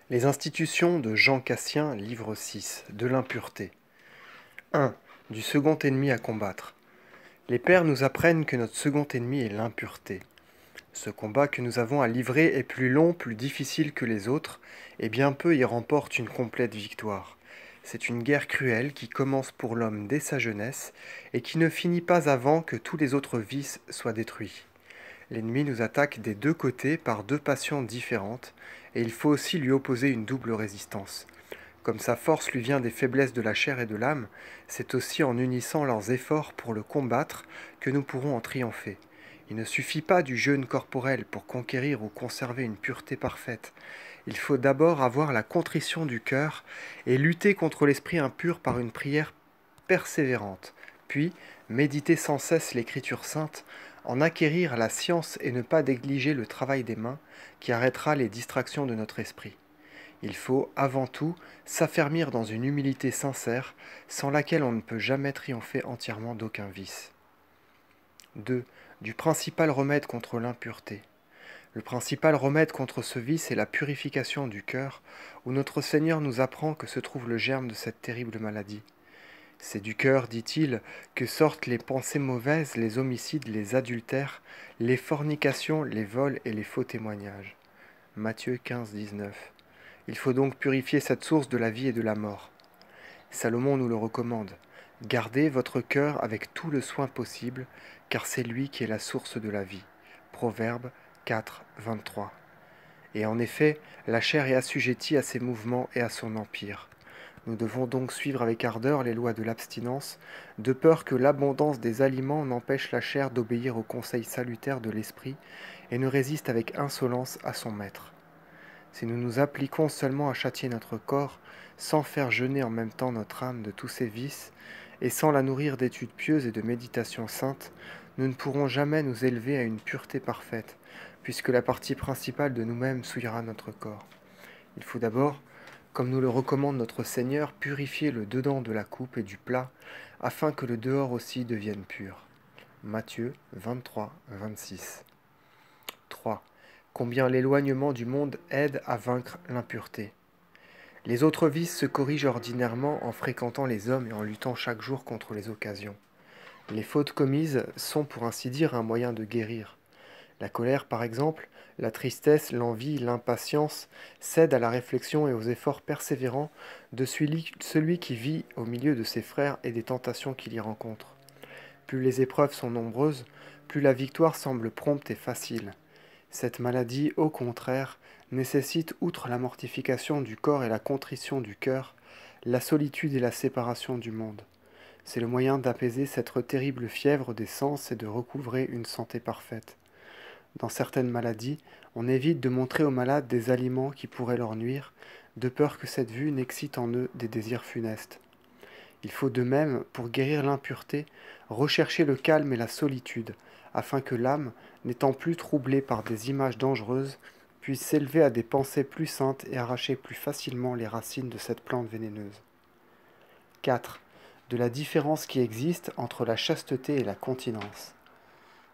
Les institutions de Jean Cassien, livre 6, de l'impureté. 1. Du second ennemi à combattre. Les pères nous apprennent que notre second ennemi est l'impureté. Ce combat que nous avons à livrer est plus long, plus difficile que les autres, et bien peu y remportent une complète victoire. C'est une guerre cruelle qui commence pour l'homme dès sa jeunesse, et qui ne finit pas avant que tous les autres vices soient détruits. L'ennemi nous attaque des deux côtés par deux passions différentes, et il faut aussi lui opposer une double résistance. Comme sa force lui vient des faiblesses de la chair et de l'âme, c'est aussi en unissant leurs efforts pour le combattre que nous pourrons en triompher. Il ne suffit pas du jeûne corporel pour conquérir ou conserver une pureté parfaite. Il faut d'abord avoir la contrition du cœur et lutter contre l'esprit impur par une prière persévérante, puis méditer sans cesse l'Écriture sainte, en acquérir la science et ne pas négliger le travail des mains qui arrêtera les distractions de notre esprit. Il faut, avant tout, s'affermir dans une humilité sincère, sans laquelle on ne peut jamais triompher entièrement d'aucun vice. 2. Du principal remède contre l'impureté. Le principal remède contre ce vice est la purification du cœur, où notre Seigneur nous apprend que se trouve le germe de cette terrible maladie. C'est du cœur, dit-il, que sortent les pensées mauvaises, les homicides, les adultères, les fornications, les vols et les faux témoignages. Matthieu 15, 19. Il faut donc purifier cette source de la vie et de la mort. Salomon nous le recommande. Gardez votre cœur avec tout le soin possible, car c'est lui qui est la source de la vie. Proverbe 4, 23. Et en effet, la chair est assujettie à ses mouvements et à son empire. Nous devons donc suivre avec ardeur les lois de l'abstinence, de peur que l'abondance des aliments n'empêche la chair d'obéir aux conseils salutaires de l'esprit et ne résiste avec insolence à son maître. Si nous nous appliquons seulement à châtier notre corps, sans faire jeûner en même temps notre âme de tous ses vices, et sans la nourrir d'études pieuses et de méditations saintes, nous ne pourrons jamais nous élever à une pureté parfaite, puisque la partie principale de nous-mêmes souillera notre corps. Il faut d'abord, comme nous le recommande notre Seigneur, purifier le dedans de la coupe et du plat, afin que le dehors aussi devienne pur. Matthieu 23, 26. 3. Combien l'éloignement du monde aide à vaincre l'impureté. Les autres vices se corrigent ordinairement en fréquentant les hommes et en luttant chaque jour contre les occasions. Les fautes commises sont pour ainsi dire un moyen de guérir. La colère, par exemple, la tristesse, l'envie, l'impatience cèdent à la réflexion et aux efforts persévérants de celui qui vit au milieu de ses frères et des tentations qu'il y rencontre. Plus les épreuves sont nombreuses, plus la victoire semble prompte et facile. Cette maladie, au contraire, nécessite, outre la mortification du corps et la contrition du cœur, la solitude et la séparation du monde. C'est le moyen d'apaiser cette terrible fièvre des sens et de recouvrer une santé parfaite. Dans certaines maladies, on évite de montrer aux malades des aliments qui pourraient leur nuire, de peur que cette vue n'excite en eux des désirs funestes. Il faut de même, pour guérir l'impureté, rechercher le calme et la solitude, afin que l'âme, n'étant plus troublée par des images dangereuses, puisse s'élever à des pensées plus saintes et arracher plus facilement les racines de cette plante vénéneuse. 4. De la différence qui existe entre la chasteté et la continence.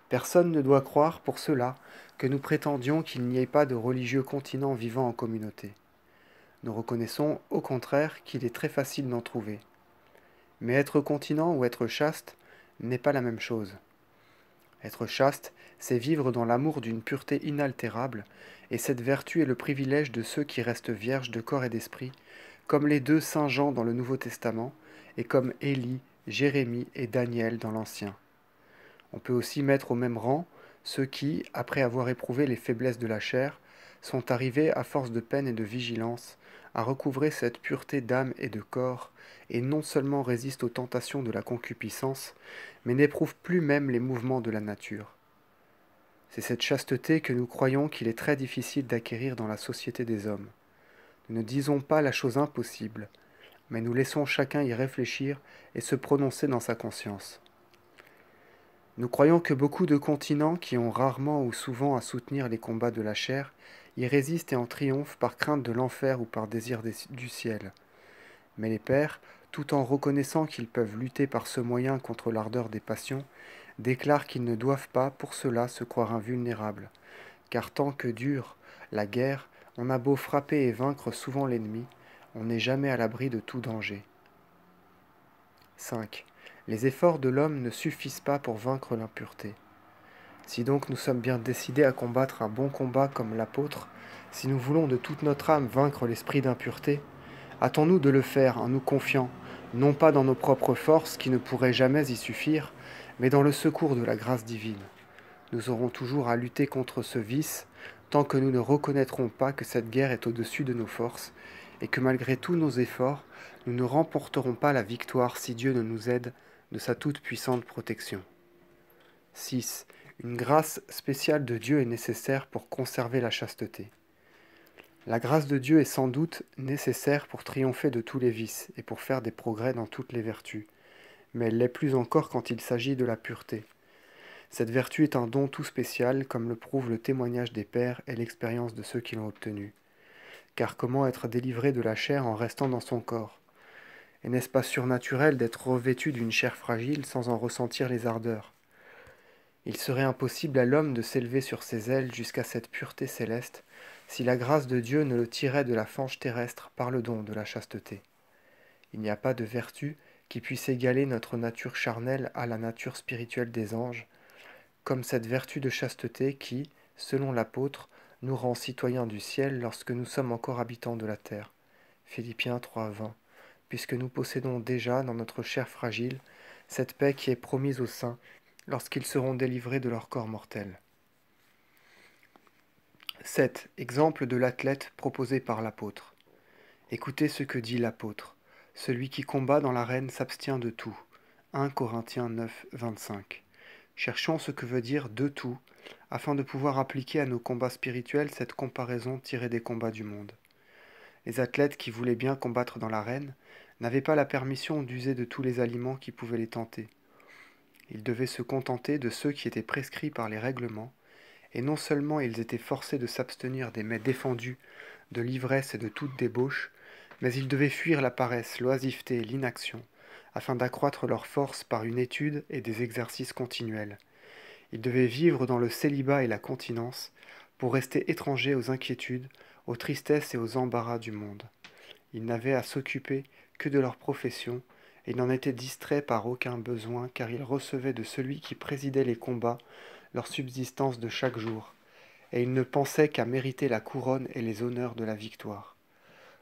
Personne ne doit croire pour cela que nous prétendions qu'il n'y ait pas de religieux continents vivant en communauté. Nous reconnaissons au contraire qu'il est très facile d'en trouver. Mais être continent ou être chaste n'est pas la même chose. Être chaste, c'est vivre dans l'amour d'une pureté inaltérable, et cette vertu est le privilège de ceux qui restent vierges de corps et d'esprit, comme les deux saints Jean dans le Nouveau Testament, et comme Élie, Jérémie et Daniel dans l'Ancien. On peut aussi mettre au même rang ceux qui, après avoir éprouvé les faiblesses de la chair, sont arrivés, à force de peine et de vigilance, à recouvrer cette pureté d'âme et de corps, et non seulement résistent aux tentations de la concupiscence, mais n'éprouvent plus même les mouvements de la nature. C'est cette chasteté que nous croyons qu'il est très difficile d'acquérir dans la société des hommes. Nous ne disons pas la chose impossible, mais nous laissons chacun y réfléchir et se prononcer dans sa conscience. Nous croyons que beaucoup de continents qui ont rarement ou souvent à soutenir les combats de la chair y résistent et en triomphent par crainte de l'enfer ou par désir du ciel. Mais les pères, tout en reconnaissant qu'ils peuvent lutter par ce moyen contre l'ardeur des passions, déclarent qu'ils ne doivent pas pour cela se croire invulnérables, car tant que dure la guerre, On a beau frapper et vaincre souvent l'ennemi, on n'est jamais à l'abri de tout danger. 5. Les efforts de l'homme ne suffisent pas pour vaincre l'impureté. Si donc nous sommes bien décidés à combattre un bon combat comme l'apôtre, si nous voulons de toute notre âme vaincre l'esprit d'impureté, hâtons-nous de le faire en nous confiant, non pas dans nos propres forces qui ne pourraient jamais y suffire, mais dans le secours de la grâce divine. Nous aurons toujours à lutter contre ce vice, tant que nous ne reconnaîtrons pas que cette guerre est au-dessus de nos forces, et que malgré tous nos efforts, nous ne remporterons pas la victoire si Dieu ne nous aide de sa toute-puissante protection. 6. Une grâce spéciale de Dieu est nécessaire pour conserver la chasteté. La grâce de Dieu est sans doute nécessaire pour triompher de tous les vices et pour faire des progrès dans toutes les vertus, mais elle l'est plus encore quand il s'agit de la pureté. Cette vertu est un don tout spécial, comme le prouve le témoignage des pères et l'expérience de ceux qui l'ont obtenu. Car comment être délivré de la chair en restant dans son corps? Et n'est-ce pas surnaturel d'être revêtu d'une chair fragile sans en ressentir les ardeurs? Il serait impossible à l'homme de s'élever sur ses ailes jusqu'à cette pureté céleste, si la grâce de Dieu ne le tirait de la fange terrestre par le don de la chasteté. Il n'y a pas de vertu qui puisse égaler notre nature charnelle à la nature spirituelle des anges, comme cette vertu de chasteté qui, selon l'apôtre, nous rend citoyens du ciel lorsque nous sommes encore habitants de la terre. Philippiens 3:20. Puisque nous possédons déjà dans notre chair fragile cette paix qui est promise aux saints lorsqu'ils seront délivrés de leur corps mortel. 7. Exemple de l'athlète proposé par l'apôtre. Écoutez ce que dit l'apôtre. Celui qui combat dans l'arène s'abstient de tout. 1 Corinthiens 9, 25. Cherchons ce que veut dire de tout, afin de pouvoir appliquer à nos combats spirituels cette comparaison tirée des combats du monde. Les athlètes qui voulaient bien combattre dans l'arène n'avaient pas la permission d'user de tous les aliments qui pouvaient les tenter. Ils devaient se contenter de ceux qui étaient prescrits par les règlements, et non seulement ils étaient forcés de s'abstenir des mets défendus, de l'ivresse et de toute débauche, mais ils devaient fuir la paresse, l'oisiveté et l'inaction, afin d'accroître leur force par une étude et des exercices continuels. Ils devaient vivre dans le célibat et la continence, pour rester étrangers aux inquiétudes, aux tristesses et aux embarras du monde. Ils n'avaient à s'occuper que de leur profession, et n'en étaient distraits par aucun besoin, car ils recevaient de celui qui présidait les combats leur subsistance de chaque jour, et ils ne pensaient qu'à mériter la couronne et les honneurs de la victoire.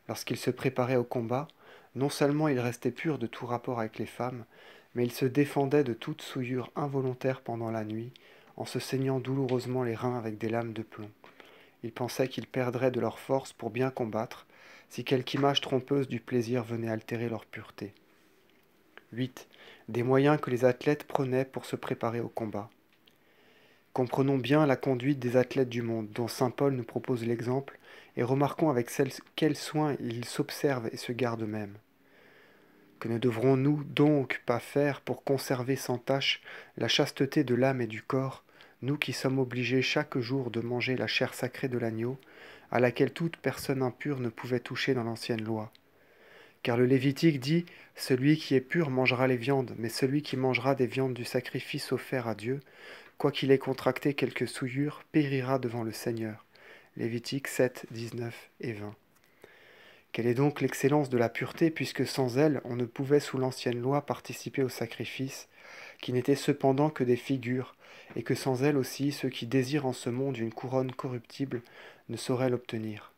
Lorsqu'ils se préparaient au combat, non seulement ils restaient purs de tout rapport avec les femmes, mais ils se défendaient de toute souillure involontaire pendant la nuit, en se saignant douloureusement les reins avec des lames de plomb. Ils pensaient qu'ils perdraient de leur force pour bien combattre, si quelque image trompeuse du plaisir venait altérer leur pureté. 8. Des moyens que les athlètes prenaient pour se préparer au combat. Comprenons bien la conduite des athlètes du monde, dont saint Paul nous propose l'exemple, et remarquons avec quel soin ils s'observent et se gardent eux-mêmes. Que ne devrons-nous donc pas faire pour conserver sans tache la chasteté de l'âme et du corps, nous qui sommes obligés chaque jour de manger la chair sacrée de l'agneau, à laquelle toute personne impure ne pouvait toucher dans l'ancienne loi? Car le Lévitique dit « Celui qui est pur mangera les viandes, mais celui qui mangera des viandes du sacrifice offert à Dieu, quoiqu'il ait contracté quelque souillure, périra devant le Seigneur. » Lévitique 7, 19 et 20. Quelle est donc l'excellence de la pureté, puisque sans elle, on ne pouvait sous l'ancienne loi participer au sacrifice, qui n'étaient cependant que des figures, et que sans elle aussi, ceux qui désirent en ce monde une couronne corruptible ne sauraient l'obtenir.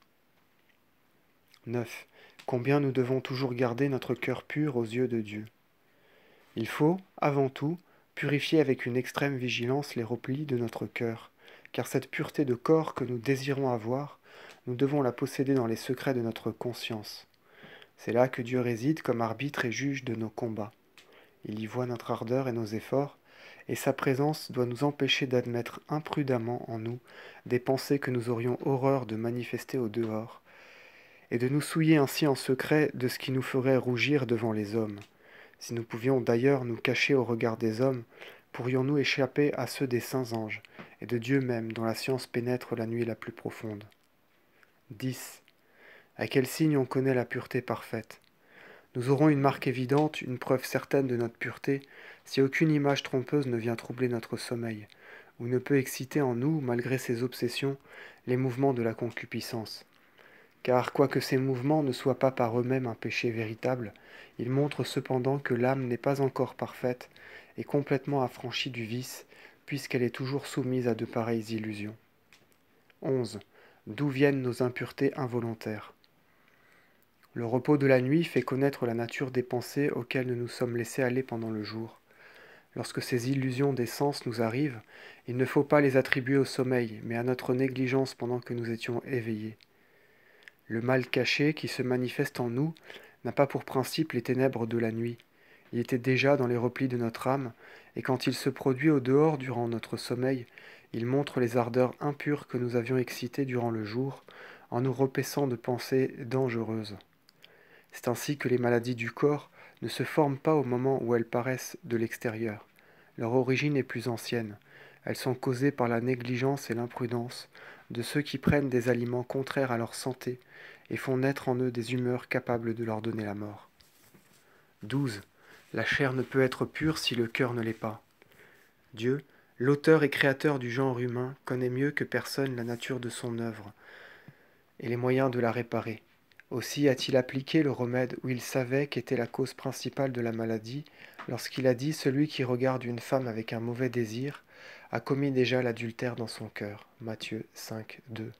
9. Combien nous devons toujours garder notre cœur pur aux yeux de Dieu. Il faut, avant tout, purifier avec une extrême vigilance les replis de notre cœur, car cette pureté de corps que nous désirons avoir, nous devons la posséder dans les secrets de notre conscience. C'est là que Dieu réside comme arbitre et juge de nos combats. Il y voit notre ardeur et nos efforts, et sa présence doit nous empêcher d'admettre imprudemment en nous des pensées que nous aurions horreur de manifester au dehors, et de nous souiller ainsi en secret de ce qui nous ferait rougir devant les hommes. Si nous pouvions d'ailleurs nous cacher au regard des hommes, pourrions-nous échapper à ceux des saints anges, et de Dieu même, dont la science pénètre la nuit la plus profonde. 10. À quel signe on connaît la pureté parfaite? Nous aurons une marque évidente, une preuve certaine de notre pureté, si aucune image trompeuse ne vient troubler notre sommeil, ou ne peut exciter en nous, malgré ses obsessions, les mouvements de la concupiscence. Car quoique ces mouvements ne soient pas par eux-mêmes un péché véritable, ils montrent cependant que l'âme n'est pas encore parfaite et complètement affranchie du vice, puisqu'elle est toujours soumise à de pareilles illusions. 11. D'où viennent nos impuretés involontaires? Le repos de la nuit fait connaître la nature des pensées auxquelles nous nous sommes laissés aller pendant le jour. Lorsque ces illusions des sens nous arrivent, il ne faut pas les attribuer au sommeil, mais à notre négligence pendant que nous étions éveillés. Le mal caché qui se manifeste en nous n'a pas pour principe les ténèbres de la nuit. Il était déjà dans les replis de notre âme, et quand il se produit au dehors durant notre sommeil, il montre les ardeurs impures que nous avions excitées durant le jour, en nous repaissant de pensées dangereuses. C'est ainsi que les maladies du corps ne se forment pas au moment où elles paraissent de l'extérieur. Leur origine est plus ancienne. Elles sont causées par la négligence et l'imprudence de ceux qui prennent des aliments contraires à leur santé et font naître en eux des humeurs capables de leur donner la mort. 12. La chair ne peut être pure si le cœur ne l'est pas. Dieu, l'auteur et créateur du genre humain, connaît mieux que personne la nature de son œuvre et les moyens de la réparer. Aussi a-t-il appliqué le remède où il savait qu'était la cause principale de la maladie, lorsqu'il a dit: celui qui regarde une femme avec un mauvais désir a commis déjà l'adultère dans son cœur. Matthieu 5, 2.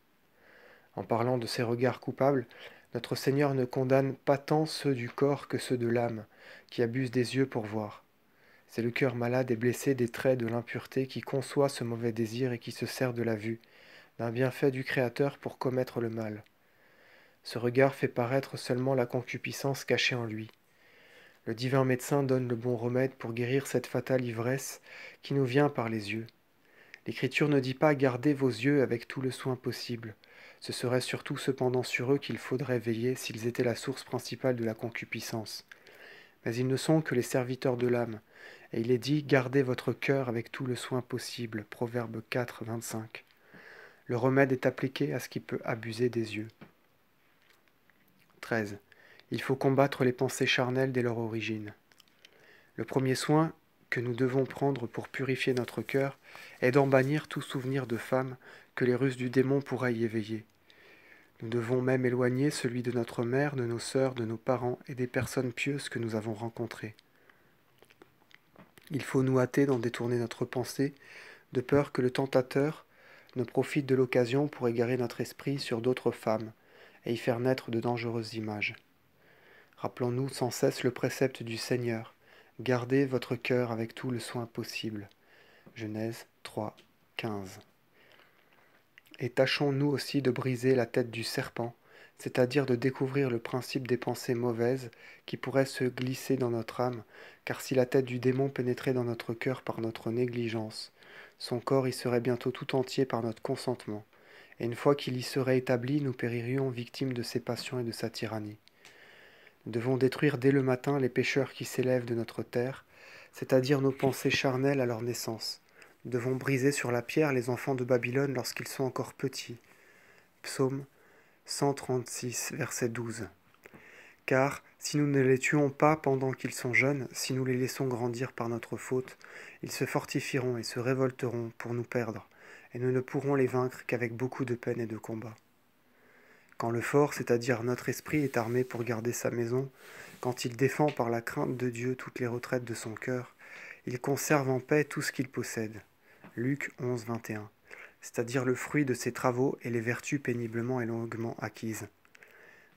En parlant de ces regards coupables, notre Seigneur ne condamne pas tant ceux du corps que ceux de l'âme, qui abusent des yeux pour voir. C'est le cœur malade et blessé des traits de l'impureté qui conçoit ce mauvais désir et qui se sert de la vue, d'un bienfait du Créateur pour commettre le mal. Ce regard fait paraître seulement la concupiscence cachée en lui. Le divin médecin donne le bon remède pour guérir cette fatale ivresse qui nous vient par les yeux. L'Écriture ne dit pas: gardez vos yeux avec tout le soin possible. Ce serait surtout cependant sur eux qu'il faudrait veiller s'ils étaient la source principale de la concupiscence. Mais ils ne sont que les serviteurs de l'âme, et il est dit: gardez votre cœur avec tout le soin possible. Proverbe 4, 25. Le remède est appliqué à ce qui peut abuser des yeux. 13. Il faut combattre les pensées charnelles dès leur origine. Le premier soin que nous devons prendre pour purifier notre cœur est d'en bannir tout souvenir de femme que les ruses du démon pourraient y éveiller. Nous devons même éloigner celui de notre mère, de nos sœurs, de nos parents et des personnes pieuses que nous avons rencontrées. Il faut nous hâter d'en détourner notre pensée, de peur que le tentateur ne profite de l'occasion pour égarer notre esprit sur d'autres femmes et y faire naître de dangereuses images. Rappelons-nous sans cesse le précepte du Seigneur: gardez votre cœur avec tout le soin possible. Genèse 3, 15. Et tâchons nous aussi de briser la tête du serpent, c'est-à-dire de découvrir le principe des pensées mauvaises qui pourraient se glisser dans notre âme, car si la tête du démon pénétrait dans notre cœur par notre négligence, son corps y serait bientôt tout entier par notre consentement, et une fois qu'il y serait établi, nous péririons victimes de ses passions et de sa tyrannie. Nous devons détruire dès le matin les pécheurs qui s'élèvent de notre terre, c'est-à-dire nos pensées charnelles à leur naissance. Nous devons briser sur la pierre les enfants de Babylone lorsqu'ils sont encore petits. Psaume 136, verset 12. Car si nous ne les tuons pas pendant qu'ils sont jeunes, si nous les laissons grandir par notre faute, ils se fortifieront et se révolteront pour nous perdre, et nous ne pourrons les vaincre qu'avec beaucoup de peine et de combat. Quand le fort, c'est-à-dire notre esprit, est armé pour garder sa maison, quand il défend par la crainte de Dieu toutes les retraites de son cœur, il conserve en paix tout ce qu'il possède. Luc 11, 21. C'est-à-dire le fruit de ses travaux et les vertus péniblement et longuement acquises.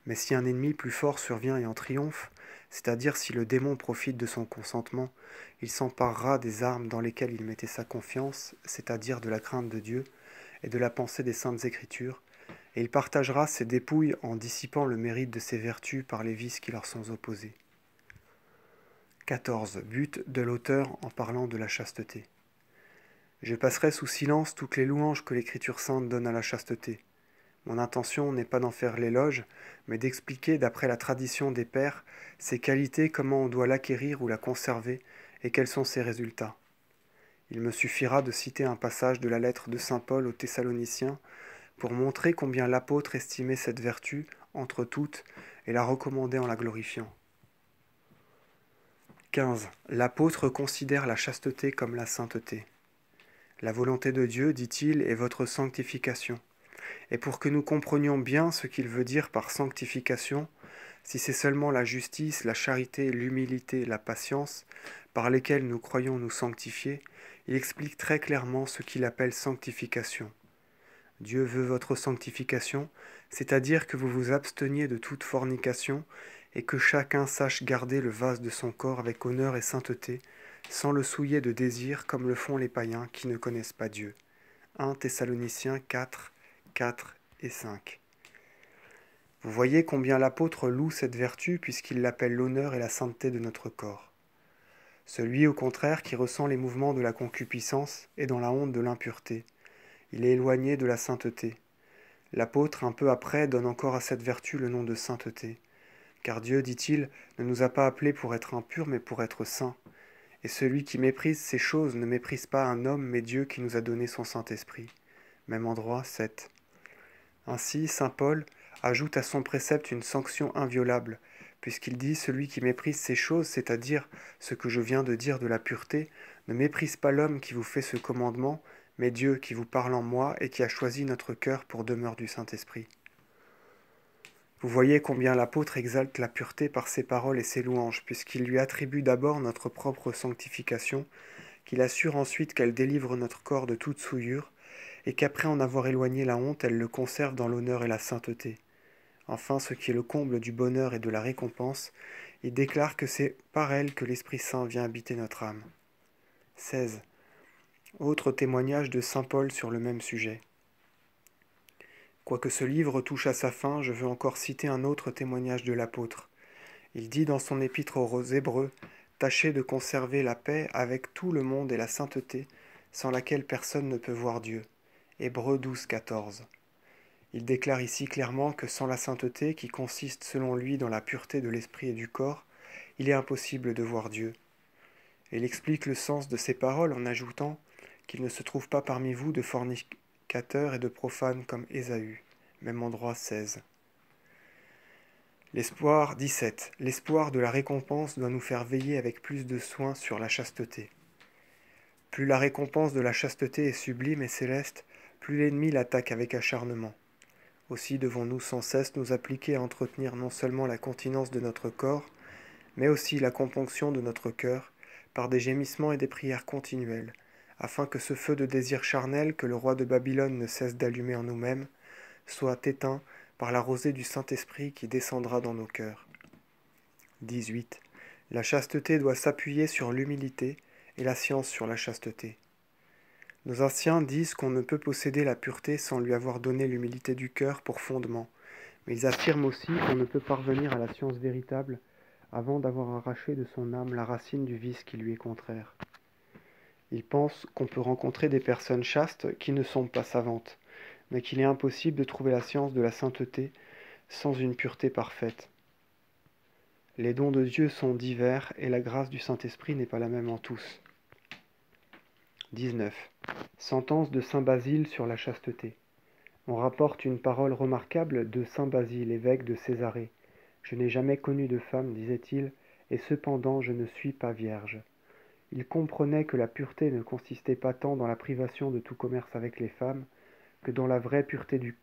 Mais si un ennemi plus fort survient et en triomphe, c'est-à-dire si le démon profite de son consentement, il s'emparera des armes dans lesquelles il mettait sa confiance, c'est-à-dire de la crainte de Dieu et de la pensée des saintes Écritures, et il partagera ses dépouilles en dissipant le mérite de ses vertus par les vices qui leur sont opposés. 14. But de l'auteur en parlant de la chasteté. Je passerai sous silence toutes les louanges que l'Écriture sainte donne à la chasteté. Mon intention n'est pas d'en faire l'éloge, mais d'expliquer d'après la tradition des pères ses qualités, comment on doit l'acquérir ou la conserver, et quels sont ses résultats. Il me suffira de citer un passage de la lettre de saint Paul aux Thessaloniciens pour montrer combien l'apôtre estimait cette vertu entre toutes et la recommandait en la glorifiant. 15. L'apôtre considère la chasteté comme la sainteté. La volonté de Dieu, dit-il, est votre sanctification. et pour que nous comprenions bien ce qu'il veut dire par sanctification, si c'est seulement la justice, la charité, l'humilité, la patience, par lesquelles nous croyons nous sanctifier, il explique très clairement ce qu'il appelle sanctification. Dieu veut votre sanctification, c'est-à-dire que vous vous absteniez de toute fornication, et que chacun sache garder le vase de son corps avec honneur et sainteté, sans le souiller de désirs comme le font les païens qui ne connaissent pas Dieu. 1 Thessaloniciens 4, 4 et 5. Vous voyez combien l'apôtre loue cette vertu puisqu'il l'appelle l'honneur et la sainteté de notre corps. Celui, au contraire, qui ressent les mouvements de la concupiscence est dans la honte de l'impureté. Il est éloigné de la sainteté. L'apôtre, un peu après, donne encore à cette vertu le nom de sainteté. Car Dieu, dit-il, ne nous a pas appelés pour être impurs, mais pour être saints. Et celui qui méprise ces choses ne méprise pas un homme, mais Dieu qui nous a donné son Saint-Esprit. Même endroit, 7. Ainsi, saint Paul ajoute à son précepte une sanction inviolable, puisqu'il dit « Celui qui méprise ces choses, c'est-à-dire ce que je viens de dire de la pureté, ne méprise pas l'homme qui vous fait ce commandement, mais Dieu qui vous parle en moi et qui a choisi notre cœur pour demeure du Saint-Esprit. » Vous voyez combien l'apôtre exalte la pureté par ses paroles et ses louanges, puisqu'il lui attribue d'abord notre propre sanctification, qu'il assure ensuite qu'elle délivre notre corps de toute souillure, et qu'après en avoir éloigné la honte, elle le conserve dans l'honneur et la sainteté. Enfin, ce qui est le comble du bonheur et de la récompense, il déclare que c'est par elle que l'Esprit Saint vient habiter notre âme. 16. Autre témoignage de saint Paul sur le même sujet. Quoique ce livre touche à sa fin, je veux encore citer un autre témoignage de l'apôtre. Il dit dans son épître aux Hébreux, « Tâchez de conserver la paix avec tout le monde et la sainteté, sans laquelle personne ne peut voir Dieu. » Hébreux 12, 14. Il déclare ici clairement que sans la sainteté, qui consiste selon lui dans la pureté de l'esprit et du corps, il est impossible de voir Dieu. Et il explique le sens de ces paroles en ajoutant qu'il ne se trouve pas parmi vous de fornicateurs et de profanes comme Ésaü. Même endroit 16. L'espoir 17. L'espoir de la récompense doit nous faire veiller avec plus de soin sur la chasteté. Plus la récompense de la chasteté est sublime et céleste, plus l'ennemi l'attaque avec acharnement. Aussi devons-nous sans cesse nous appliquer à entretenir non seulement la continence de notre corps, mais aussi la componction de notre cœur, par des gémissements et des prières continuelles, afin que ce feu de désir charnel que le roi de Babylone ne cesse d'allumer en nous-mêmes, soit éteint par la rosée du Saint-Esprit qui descendra dans nos cœurs. 18. La chasteté doit s'appuyer sur l'humilité et la science sur la chasteté. Nos anciens disent qu'on ne peut posséder la pureté sans lui avoir donné l'humilité du cœur pour fondement, mais ils affirment aussi qu'on ne peut parvenir à la science véritable avant d'avoir arraché de son âme la racine du vice qui lui est contraire. Ils pensent qu'on peut rencontrer des personnes chastes qui ne sont pas savantes, mais qu'il est impossible de trouver la science de la sainteté sans une pureté parfaite. Les dons de Dieu sont divers et la grâce du Saint-Esprit n'est pas la même en tous. 19. Sentence de saint Basile sur la chasteté. On rapporte une parole remarquable de saint Basile, évêque de Césarée. « Je n'ai jamais connu de femme, disait-il, et cependant je ne suis pas vierge. » Il comprenait que la pureté ne consistait pas tant dans la privation de tout commerce avec les femmes, que dans la vraie pureté du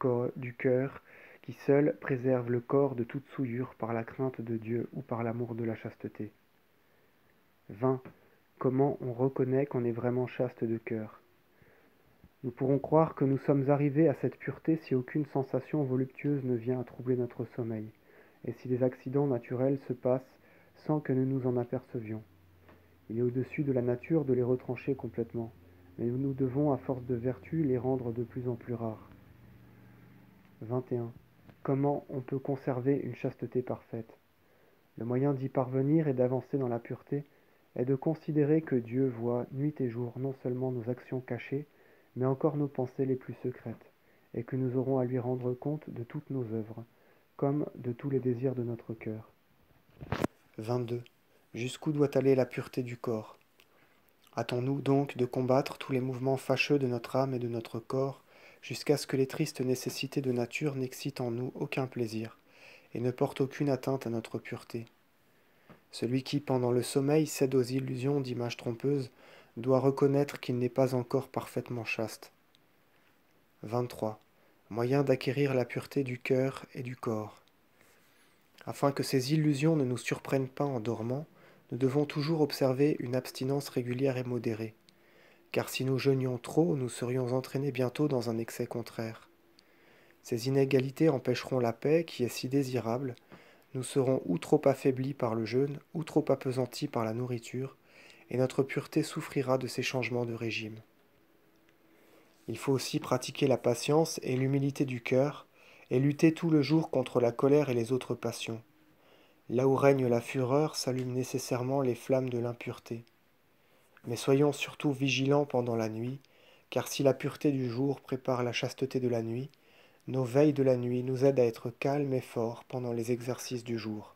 cœur, qui seule préserve le corps de toute souillure par la crainte de Dieu ou par l'amour de la chasteté. 20. Comment on reconnaît qu'on est vraiment chaste de cœur? Nous pourrons croire que nous sommes arrivés à cette pureté si aucune sensation voluptueuse ne vient à troubler notre sommeil, et si les accidents naturels se passent sans que nous nous en apercevions. Il est au-dessus de la nature de les retrancher complètement, mais nous devons, à force de vertu, les rendre de plus en plus rares. 21. Comment on peut conserver une chasteté parfaite? Le moyen d'y parvenir et d'avancer dans la pureté est de considérer que Dieu voit nuit et jour non seulement nos actions cachées, mais encore nos pensées les plus secrètes, et que nous aurons à lui rendre compte de toutes nos œuvres, comme de tous les désirs de notre cœur. 22. Jusqu'où doit aller la pureté du corps? Hâtons-nous donc de combattre tous les mouvements fâcheux de notre âme et de notre corps, jusqu'à ce que les tristes nécessités de nature n'excitent en nous aucun plaisir, et ne portent aucune atteinte à notre pureté. Celui qui, pendant le sommeil, cède aux illusions d'images trompeuses, doit reconnaître qu'il n'est pas encore parfaitement chaste. 23. moyen d'acquérir la pureté du cœur et du corps. Afin que ces illusions ne nous surprennent pas en dormant, nous devons toujours observer une abstinence régulière et modérée, car si nous jeûnions trop, nous serions entraînés bientôt dans un excès contraire. Ces inégalités empêcheront la paix qui est si désirable, nous serons ou trop affaiblis par le jeûne, ou trop appesantis par la nourriture, et notre pureté souffrira de ces changements de régime. Il faut aussi pratiquer la patience et l'humilité du cœur, et lutter tout le jour contre la colère et les autres passions. Là où règne la fureur s'allument nécessairement les flammes de l'impureté. Mais soyons surtout vigilants pendant la nuit, car si la pureté du jour prépare la chasteté de la nuit, nos veilles de la nuit nous aident à être calmes et forts pendant les exercices du jour.